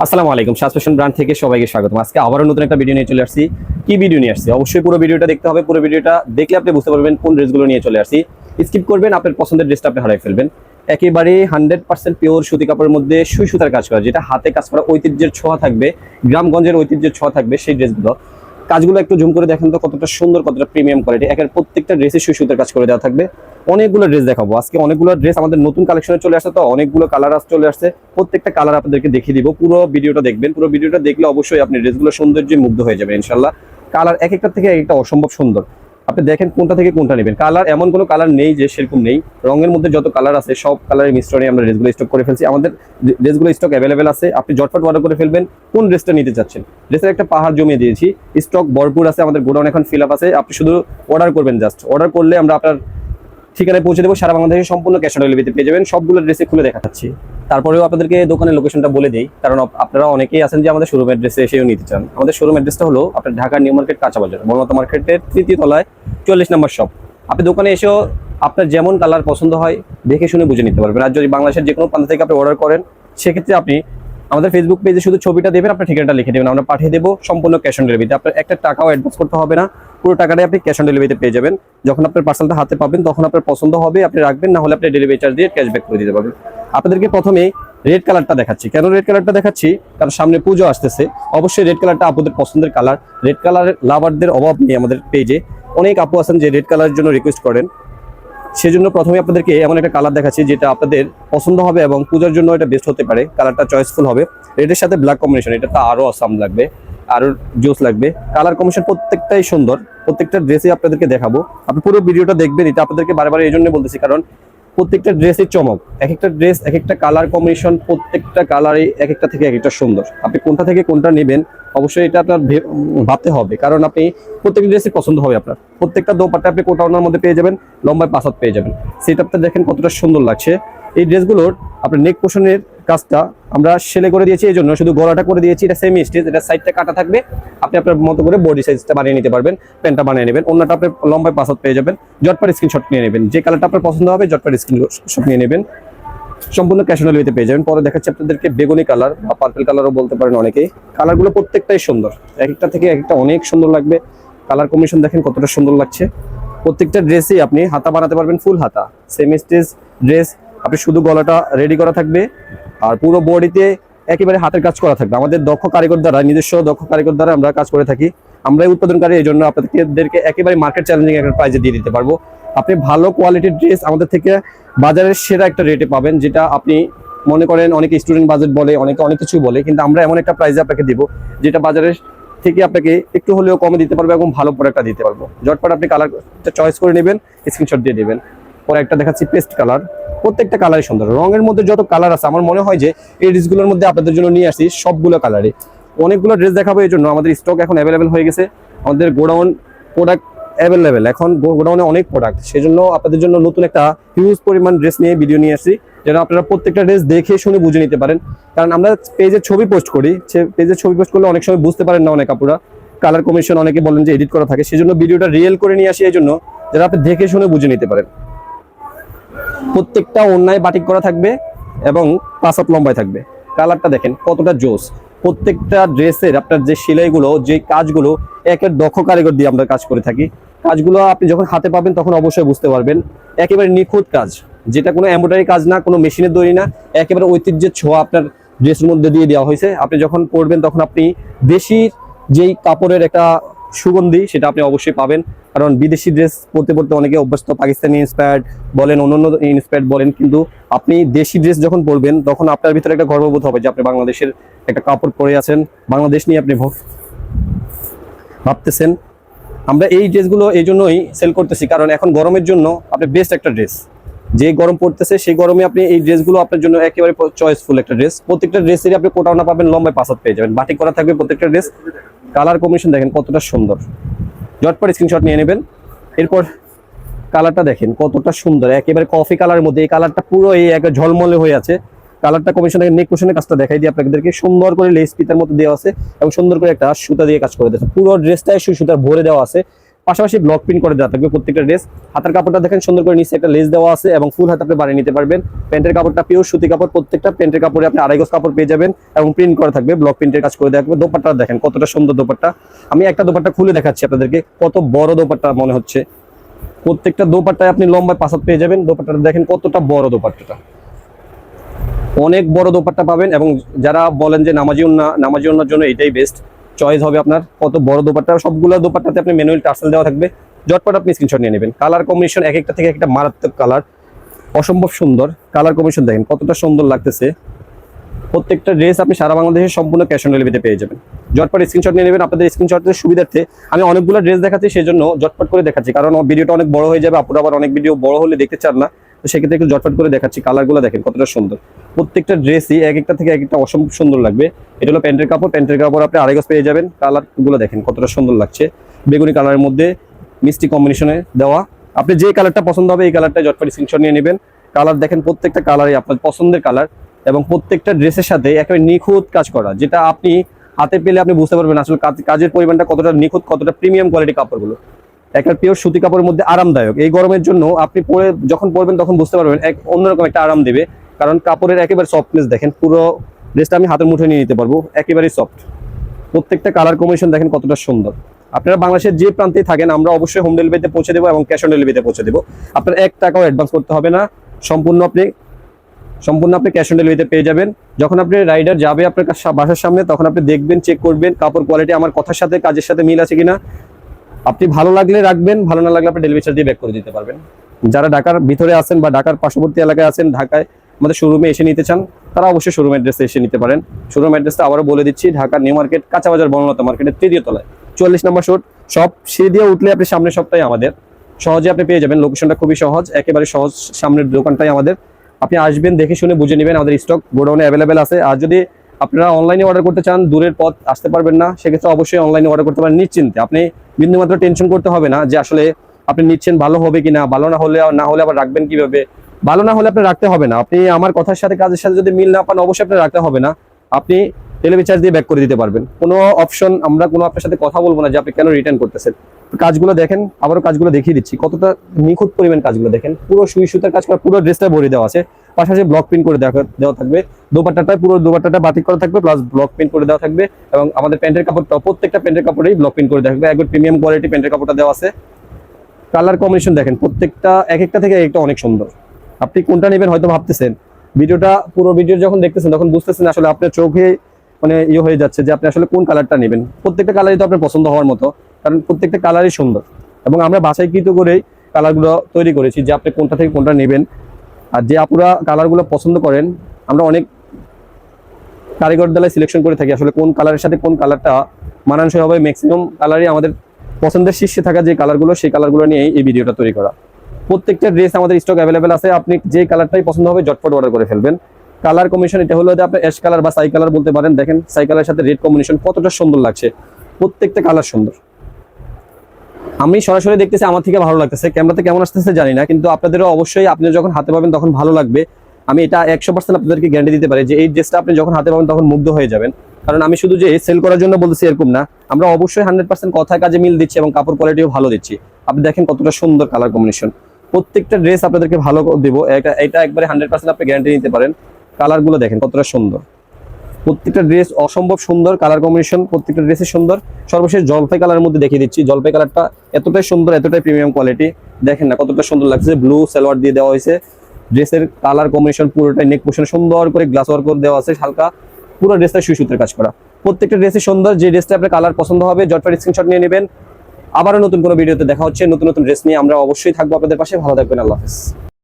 আসসালামু আলাইকুম, সাজ ফ্যাশন ব্র্যান্ড থেকে সবাইকে স্বাগতম। আজকে আবারও নতুন একটা ভিডিও নিয়ে চলে আসছি। কি ভিডিও নিয়ে আসছি অবশ্যই পুরো ভিডিওটা দেখতে হবে। পুরো ভিডিওটা দেখলে আপনি বুঝতে পারবেন কোন ড্রেসগুলো নিয়ে চলে আসছি। স্কিপ করবেন, আপনার পছন্দের ড্রেসটা আপনি হারাই ফেলবেন। একেবারে 100% পিওর সুতি কাপড়ের মধ্যে সুই সুতার কাজ করা, যেটা হাতে কাজ করা, ঐতিহ্যের ছোঁয়া থাকবে, গ্রামগঞ্জের ঐতিহ্যের ছোঁয়া থাকবে সেই ড্রেসগুলো। কাজগুলো একটু জুম করে দেখেন তো কতটা সুন্দর, কতটা প্রিমিয়াম কোয়ালিটি। একের প্রত্যেকটা ড্রেসে সুই সুতার কাজ করে দেওয়া থাকবে। অনেকগুলো ড্রেস দেখাবো আজকে, অনেকগুলো ড্রেস আমাদের নতুন কালেকশনে চলে আসছে, তো অনেকগুলো কালার চলে আসছে। প্রত্যেকটা কালার আপনাদেরকে দেখিয়ে দিব। পুরো ভিডিওটা দেখবেন, পুরো ভিডিওটা দেখলে অবশ্যই আপনি ড্রেসগুলো সৌন্দর্যে মুগ্ধ হয়ে যাবেন ইনশাল্লাহ। কালার এক একটা থেকে এক একটা অসম্ভব সুন্দর। আপনি দেখেন কোনটা থেকে কোনটা নেবেন। কালার এমন কোনো কালার নেই যে সেরকম নেই। রঙের মধ্যে যত কালার আছে সব কালারের মিশ্রণে আমরা ড্রেসগুলো স্টক করে ফেলছি। আমাদের ড্রেসগুলো স্টক অ্যাভেলেবেল আছে, আপনি ঝটপট অর্ডার করে ফেলবেন। কোন ড্রেসটা নিতে চাচ্ছেন, ড্রেসের একটা পাহাড় জমিয়ে দিয়েছি, স্টক ভরপুর আছে, আমাদের গোডাউন এখন ফিল আপ আছে। আপনি শুধু অর্ডার করবেন, জাস্ট অর্ডার করলে আমরা আপনার ঠিকানায় পৌঁছে দেবো। সারা বাংলাদেশে সম্পূর্ণ ক্যাশ অন ডেলিভারিতে পেয়ে যাবেন। সবগুলো ড্রেসে খুলে দেখাচ্ছি। তারপরেও আপনাদেরকে দোকানের লোকেশনটা বলে দিই, কারণ আপনারা অনেকেই আছেন যে আমাদের শোরুম অ্যাড্রেসে এসেও নিতে চান। আমাদের শোরুম অ্যাড্রেসটা হলো আপনার ঢাকা নিউ মার্কেট কাঁচা বাজার, মমতা মার্কেটের 3য় তলায় 44 নম্বর শপ। আপনি দোকানে এসেও আপনার যেমন কালার পছন্দ হয় দেখে শুনে বুঝে নিতে পারবেন। আর যদি বাংলাদেশের যে কোনো প্রান্ত থেকে আপনি অর্ডার করেন, সেক্ষেত্রে আপনি আমাদের ফেসবুক পেজে শুধু ছবিটা দেবেন, আপনার ঠিকানাটা লিখে দেবেন, আমরা পাঠিয়ে দেবো সম্পূর্ণ ক্যাশ অন ডেলিভারিতে। আপনার একটা টাকাও অ্যাডভান্স করতে হবে না, পুরো টাকাটাই আপনি ক্যাশ অন ডেলিভারিতে পেয়ে যাবেন। যখন আপনার পার্সেলটা হাতে পাবেন তখন আপনার পছন্দ হবে আপনি রাখবেন, না হলে আপনি ডেলিভারি চার্জ দিয়ে ক্যাশব্যাক করে দিতে পারবেন। আপনাদেরকে প্রথমে রেড কালারটা দেখাচ্ছি। কেন রেড কালারটা দেখাচ্ছি, কারণ সামনে পুজো আসতেছে, অবশ্যই রেড কালারটা আপনাদের পছন্দের কালার। রেড কালারের লাভারদের অভাব নেই আমাদের পেজে। অনেক আপু আছেন যে রেড কালারের জন্য রিকোয়েস্ট করেন, সেজন্য প্রথমে আপনাদেরকে এমন একটা কালার দেখাচ্ছি যেটা আপনাদের পছন্দ হবে এবং পূজার জন্য এটা বেস্ট হতে পারে। কালারটা চয়েসফুল হবে। রেডের সাথে ব্ল্যাক কম্বিনেশন, এটা তো আরো অসাম লাগবে, আরো জোস লাগবে। কালার কম্বিনেশন প্রত্যেকটাই সুন্দর, প্রত্যেকটা ড্রেসই আপনাদেরকে দেখাবো। আপনি পুরো ভিডিওটা দেখবেন, এটা আপনাদেরকে বারবার এই জন্য বলতেছি কারণ প্রত্যেকটা ড্রেসের চমক, এক একটা ড্রেস, এক একটা কালার কম্বিনেশন, প্রত্যেকটা কালারই এক একটা থেকে এক একটা সুন্দর। আপনি কোনটা থেকে কোনটা নেবেন অবশ্যই এটা আপনার ভাবতে হবে, কারণ আপনি প্রত্যেকটা ড্রেসই পছন্দ হবে আপনার। প্রত্যেকটা দোপাট্টা আপনি কোটাউনার মধ্যে পেয়ে যাবেন, লম্বায় 5 হাত পেয়ে যাবেন। সেটআপটা দেখেন কতটা সুন্দর লাগছে। এই ড্রেসগুলোর আপনার নেক পোর্শনের কাজটা আমরা সেলাই করে দিয়েছি, এই জন্য শুধু গলাটা করে দিয়েছি। এটা সেমি স্টিচ, এটা সাইডটা কাটা থাকবে, আপনি আপনার মতো করে বডি সাইজটা বানিয়ে নিতে পারবেন, প্যান্টটা বানিয়ে নেবেন। অন্যটা আপনি লম্বায় 5 হাত পেয়ে যাবেন। জটপার স্ক্রিনশট নিয়ে নেবেন, যে কালারটা আপনার পছন্দ হবে জটপার স্ক্রিনশট নিয়ে নেবেন, সম্পূর্ণ ক্যাশ অন ডেলিভারিতে পেয়ে যাবেন। পরে দেখাচ্ছি আপনাদেরকে বেগুনি কালার বা পার্পল কালারও বলতে পারেন অনেকেই। কালারগুলো প্রত্যেকটাই সুন্দর, এক একটা থেকে এক একটা অনেক সুন্দর লাগবে। কালার কম্বিনেশন দেখেন কতটা সুন্দর লাগছে। প্রত্যেকটা ড্রেসই আপনি হাতা বানাতে পারবেন, ফুল হাতা সেমি স্টিচ ড্রেস। আপনি শুধু গলাটা রেডি করা থাকবে আর পুরো বডিতে একেবারে হাতের কাজ করা থাকবে। আমাদের দক্ষ কারিগর দ্বারা, নিজস্ব দক্ষ কারিগর দ্বারা আমরা কাজ করে থাকি। আমরাই উৎপাদনকারী, এই জন্য আপনাদেরকে একেবারে মার্কেট চ্যালেঞ্জিং একটা প্রাইজে দিয়ে দিতে পারবো। আপনি ভালো কোয়ালিটির ড্রেস আমাদের থেকে বাজারের সেরা একটা রেটে পাবেন, যেটা আপনি মনে করেন অনেকে স্টুডেন্ট বাজেট বলে, অনেকে অনেক কিছু বলে, কিন্তু আমরা এমন একটা প্রাইসে আপনাকে দিব যেটা বাজারের থেকে আপনাকে একটু হলেও কমে দিতে পারবো এবং ভালো প্রোডাক্টটা দিতে পারবো। ঝটপট আপনি কালারটা চয়েস করে নেবেন, স্ক্রিনশট দিয়ে দেবেন। পরে একটা দেখাচ্ছি পেস্ট কালার, প্রত্যেকটা কালারই সুন্দর। রঙের মধ্যে যত কালার আছে আমার মনে হয় যে এই ড্রেসগুলোর মধ্যে আপনাদের জন্য নিয়ে আসি সবগুলো কালারে। অনেকগুলো ড্রেস দেখাবো, এই জন্য আমাদের স্টক এখন অ্যাভেলেবেল হয়ে গেছে। আমাদের গোডাউন প্রোডাক্ট অ্যাভেলেবেল, এখন গোডাউনে অনেক প্রোডাক্ট, সেজন্য আপনাদের জন্য নতুন একটা হিউজ পরিমাণ ড্রেস নিয়ে ভিডিও নিয়ে আসছি, যেন আপনারা প্রত্যেকটা ড্রেস দেখে শুনে বুঝে নিতে পারেন। কারণ আমরা পেজে ছবি পোস্ট করি, পেজে ছবি পোস্ট করলে অনেক সময় বুঝতে পারেন না অনেক আপুরা, কালার কম্বিনেশন অনেকে বলেন যে এডিট করা থাকে, সেজন্য ভিডিওটা রিয়েল করে নিয়ে আসি, এই জন্য যারা আপনি দেখে শুনে বুঝে নিতে পারেন। প্রত্যেকটা অন্যায় বাটিক করা থাকবে এবং 5 হাত লম্বায় থাকবে। কালারটা দেখেন কতটা জোস। প্রত্যেকটা ড্রেসের আপনার যে সেলাইগুলো, যে কাজগুলো একের দক্ষ কারিগর দিয়ে আমরা কাজ করে থাকি। কাজগুলো আপনি যখন হাতে পাবেন তখন অবশ্যই বুঝতে পারবেন একেবারে নিখুঁত কাজ, যেটা কোনো এমব্রয়ডারি কাজ না, কোনো মেশিনের তৈরি না, একেবারে ঐতিহ্যের ছোঁয়া আপনার ড্রেসের মধ্যে দিয়ে দেওয়া হয়েছে। আপনি যখন পরবেন তখন আপনি দেশির যেই কাপড়ের একটা সুগন্ধি সেটা আপনি অবশ্যই পাবেন। কারণ বিদেশি ড্রেস পরতে পরতে অনেকে অভ্যস্ত, পাকিস্তানি ইন্সপায়ার্ড বলেন, অন্যান্য ইন্সপায়ার্ড বলেন, কিন্তু আপনি দেশি ড্রেস যখন পরবেন তখন আপনার ভিতরে একটা গর্ববোধ হবে যে আপনি বাংলাদেশের একটা কাপড় পরে আছেন, বাংলাদেশ নিয়ে আপনি ভাবতেছেন। আমরা এই ড্রেসগুলো এই জন্যই সেল করতেছি, কারণ এখন গরমের জন্য আপনি বেস্ট একটা ড্রেস। যে গরম পড়তেছে সেই গরমে আপনি এই ড্রেসগুলো আপনার জন্য একেবারে চয়েসফুল একটা ড্রেস। প্রত্যেকটা ড্রেসেরই আপনি কোটাওনা পাবেন, লম্বায় 5 হাত পেয়ে যাবেন, বাটিক করা থাকবে প্রত্যেকটা ড্রেস। কালার কম্বিনেশন দেখেন কতটা সুন্দর, ঝটপট স্ক্রিনশট নিয়ে নেবেন। এরপর কালারটা দেখেন কতটা সুন্দর, একেবারে কফি কালারের মধ্যে। এই কালারটা পুরো এই এক ঝলমলে হয়ে আছে। কালারটা কম্বিনেশন, নেক পোর্শনের কাজটা দেখাই দিই আপনাদেরকে। সুন্দর করে লেস পিতার মতো দেওয়া আছে এবং সুন্দর করে একটা সুতা দিয়ে কাজ করে দিয়েছে। পুরো ড্রেসটাই সুতার ভরে দেওয়া আছে। পাশাপাশি ব্লক প্রিন্ট করে দেওয়া থাকবে প্রত্যেকটা ড্রেস। হাতের কাপড়টা দেখেন সুন্দর করে নিচে একটা লেস দেওয়া আছে এবং ফুল হাত আপনি বানিয়ে নিতে পারবেন। প্যান্টের কাপড়টা পিওর সুতি কাপড়, প্রত্যেকটা প্যান্টের কাপড়ে আপনি 2.5 গজ কাপড় পেয়ে যাবেন এবং প্রিন্ট করা থাকবে, ব্লক প্রিন্টের কাজ করে দেওয়া থাকবে। দোপাট্টা দেখেন কতটা সুন্দর দোপাট্টা। আমি একটা দোপাট্টা খুলে দেখাচ্ছি আপনাদেরকে, কত বড় দোপাট্টা মনে হচ্ছে। প্রত্যেকটা দোপাট্টায় আপনি লম্বায় 5 হাত পেয়ে যাবেন। দোপাট্টাটা দেখেন কতটা বড় দোপাট্টাটা, অনেক বড় দোপাট্টা পাবেন। এবং যারা বলেন যে নামাজি ওড়নার জন্য এটাই বেস্ট চয়েস হবে আপনার, কত বড় দোপাট্টা। সবগুলো দোপাট্টাতে আপনি ম্যানুয়াল টার্সেল দেওয়া থাকবে। ঝটপট আপনি স্ক্রিনশট নিয়ে নেবেন। কালার কম্বিনেশন এক একটা থেকে একটা মারাত্মক কালার, অসম্ভব সুন্দর কালার কম্বিনেশন। দেখেন কতটা সুন্দর লাগতেছে। প্রত্যেকটা ড্রেস আপনি সারা বাংলাদেশে সম্পূর্ণ ক্যাশ অন ডেলিভারিতে পেয়ে যাবেন। ঝটপট স্ক্রিনশট নিয়ে নেবেন। আপনাদের স্ক্রিনশটের সুবিধার্থে আমি অনেকগুলো ড্রেস দেখাচ্ছি, সেই জন্য ঝটপট করে দেখাচ্ছি, কারণ ভিডিওটা অনেক বড় হয়ে যাবে, আপনারা আবার অনেক ভিডিও বড় হলে দেখতে চান না, তো সেক্ষেত্রে একটু ঝটপট করে দেখাচ্ছি। কালারগুলো দেখেন কতটা সুন্দর, প্রত্যেকটা ড্রেসই এক একটা থেকে এক একটা অসম্ভব সুন্দর লাগবে। এটা হলো প্যান্টের কাপড়, প্যান্টের কাপড় আপনি 2.5 গজ পেয়ে যাবেন। কালারগুলো দেখেন কতটা সুন্দর লাগছে, বেগুনি কালারের মধ্যে মিষ্টি কম্বিনেশনে দেওয়া। আপনি যে কালারটা পছন্দ হবে এই কালারটা ঝটপট স্ক্রিনশট নিয়ে নেবেন। কালার দেখেন প্রত্যেকটা কালারই আপনার পছন্দের কালার এবং প্রত্যেকটা ড্রেসের সাথে একেবারে নিখুঁত কাজ করা, যেটা আপনি হাতে পেলে আপনি বুঝতে পারবেন আসলে কাজের পরিমাণটা কতটা নিখুঁত, কতটা প্রিমিয়াম কোয়ালিটি কাপড়গুলো। একটা পিওর সুতি কাপড়ের মধ্যে আরামদায়ক। এই গরমের জন্য আপনি যখন পরবেন তখন বুঝতে পারবেন এক অন্যরকম একটা আরাম দেবে, কারণ কাপড়ের একেবারে সফটনেস দেখেন। পুরো ড্রেসটা আমি হাতের মুঠোয় নিয়ে নিতে পারবো, একেবারেই সফট। প্রত্যেকটা কালার কম্বিনেশন দেখেন কতটা সুন্দর। আপনারা বাংলাদেশের যে প্রান্তেই থাকেন আমরা অবশ্যই হোম ডেলিভারিতে পৌঁছে দেবো এবং ক্যাশ অন ডেলিভারিতে পৌঁছে দেবো। আপনার 1 টাকাও অ্যাডভান্স করতে হবে না, সম্পূর্ণ আপনি ক্যাশ অন ডেলিভারিতে পেয়ে যাবেন। যখন আপনি রাইডার যাবে আপনার বাসার সামনে, তখন আপনি দেখবেন, চেক করবেন কাপড় কোয়ালিটি আমার কথার সাথে কাজের সাথে মিল আছে কিনা। আপনি ভালো লাগলে রাখবেন, ভালো না লাগলে আপনি ডেলিভারি চার্জ দিয়ে ব্যাক করে দিতে পারবেন। যারা ঢাকার ভিতরে আছেন বা ঢাকার পার্শ্ববর্তী এলাকায় আছেন, ঢাকায় আমাদের শোরুমে এসে নিতে চান, তারা অবশ্যই শোরুম অ্যাড্রেসে এসে নিতে পারেন। শোরুম অ্যাড্রেসটা আবারও বলে দিচ্ছি, ঢাকা নিউ মার্কেট, কাঁচা বাজার, বনলতা মার্কেটের 3য় তলায় 44 নম্বর শপ। সিঁড়ি দিয়ে উঠলে আপনি সামনের শপটাই আমাদের, সহজে আপনি পেয়ে যাবেন। লোকেশনটা খুবই সহজ, একেবারে সহজ, সামনের দোকানটাই আমাদের। আপনি আসবেন, দেখে শুনে বুঝে নেবেন, আমাদের স্টক গোডাউনে অ্যাভেলেবেল আছে। আর যদি আপনারা অনলাইনে অর্ডার করতে চান, দূরের পথ আসতে পারবেন না, সেক্ষেত্রে অবশ্যই অনলাইনে অর্ডার করতে পারেন নিশ্চিন্তে। আপনি বিন্দুমাত্র টেনশন করতে হবে না যে আসলে আপনি নিচ্ছেন ভালো হবে কিনা, ভালো না হলে আবার রাখবেন কিভাবে। ভালো না হলে আপনি রাখতে হবে না, আপনি আমার কথার সাথে কাজের সাথে যদি মিল না পান অবশ্যই আপনি রাখতে হবে না, আপনি ডেলিভারি চার্জ দিয়ে ব্যাক করে দিতে পারবেন। কোনো অপশন আমরা কোনো আপনার সাথে কথা বলবো না যে আপনি কেন রিটার্ন করতেছেন। কাজগুলো দেখেন, আবারও কাজগুলো দেখিয়ে দিচ্ছি, কতটা নিখুঁত পরিমাণ কাজগুলো দেখেন। পুরো সুই সুতার কাজ করা, পুরো ড্রেসটা ভরে দেওয়া আছে, পাশাপাশি ব্লক প্রিন্ট করে দেওয়া থাকবে। পুরো দোপাট্টাটা বাতিক করা থাকবে, প্লাস ব্লক প্রিন্ট করে দেওয়া থাকবে। এবং আমাদের প্যান্টের কাপড়টা প্রত্যেকটা প্যান্টের কাপড়েই ব্লক প্রিন্ট করে দেওয়া থাকবে, একবার প্রিমিয়াম কোয়ালিটি প্যান্টের কাপড়টা দেওয়া আছে। কালার কম্বিনেশন দেখেন প্রত্যেকটা এক একটা থেকে একটা অনেক সুন্দর। আপনি কোনটা নেবেন হয়তো ভাবতেছেন, পুরো ভিডিও যখন দেখতেছেন তখন বুঝতেছেন আসলে আপনার চোখে মানে হয়ে যাচ্ছে যে আপনি আসলে কোন কালারটা নেবেন। প্রত্যেকটা কালারই তো আপনার পছন্দ হওয়ার মতো, কারণ প্রত্যেকটা কালারই সুন্দর এবং আমরা বাছাইকৃত করেই কালারগুলো তৈরি করেছি যে আপনি কোনটা থেকে কোনটা নেবেন। আর যে আপুরা কালারগুলো পছন্দ করেন, আমরা অনেক কারিগর দ্বারা সিলেকশন করে থাকি আসলে কোন কালারের সাথে কোন কালারটা মানানসই হবে। ম্যাক্সিমাম কালারই আমাদের পছন্দের শীর্ষে থাকা যে কালারগুলো, সেই কালারগুলো নিয়ে এই ভিডিওটা তৈরি করা। প্রত্যেকটা ড্রেস আমাদের স্টক অ্যাভেলেবেল আছে, আপনি যে কালারটাই পছন্দ হবে ঝটপট অর্ডার করে ফেলবেন। কালার কম্বিনেশন এটা হলো যে আপনি অ্যাশ কালার বা সাই কালার বলতে পারেন। দেখেন সাই কালারের সাথে রেড কম্বিনেশন কতটা সুন্দর লাগছে, প্রত্যেকটা কালার সুন্দর। আমি সরাসরি দেখতেছি, আমার থেকে ভালো লাগতেছে, ক্যামেরাতে কেমন আসতেছে জানি না, কিন্তু আপনাদেরও অবশ্যই আপনি যখন হাতে পাবেন তখন ভালো লাগবে। আমি এটা 100% আপনাদেরকে গ্যারান্টি দিতে পারি যে এই ড্রেসটা আপনি যখন হাতে পাবেন তখন মুগ্ধ হয়ে যাবেন। কারণ আমি শুধু যে সেল করার জন্য বলতেছি এরকম না, আমরা অবশ্যই 100% কথায় কাজে মিল দিচ্ছি এবং কাপড় কোয়ালিটিও ভালো দিচ্ছি। আপনি দেখেন কতটা সুন্দর কালার কম্বিনেশন, প্রত্যেকটা ড্রেস আপনাদেরকে ভালো দেবো, এটা একবারে 100% আপনি গ্যারান্টি নিতে পারেন। কালারগুলো দেখেন কতটা সুন্দর, প্রত্যেকটা ড্রেস অসম্ভব সুন্দর কালার কম্বিনেশন, প্রত্যেকটা ড্রেসে সুন্দর। সর্বশেষ জলপাই কালারের মধ্যে দেখিয়ে দিচ্ছি, জলপাই কালারটা এতটাই সুন্দর, এতটাই প্রিমিয়াম কোয়ালিটি। দেখেন না কতটা সুন্দর লাগছে, ব্লু সালোয়ার দিয়ে দেওয়া হয়েছে। ড্রেসের কালার কম্বিনেশন পুরোটাই নেক পোর্শনে সুন্দর করে গ্লাস ওয়ার্ক করে দেওয়া আছে, হালকা পুরো ড্রেসটা সুই সুতার কাজ করা। প্রত্যেকটা ড্রেসই সুন্দর, যে ড্রেসটা আপনার কালার পছন্দ হবে ঝটপট স্ক্রিনশট নিয়ে নেবেন। আবারও নতুন কোনো ভিডিওতে দেখা হচ্ছে, নতুন নতুন ড্রেস নিয়ে আমরা অবশ্যই থাকবো আপনাদের পাশে। ভালো থাকবেন, আল্লাহ হাফেজ।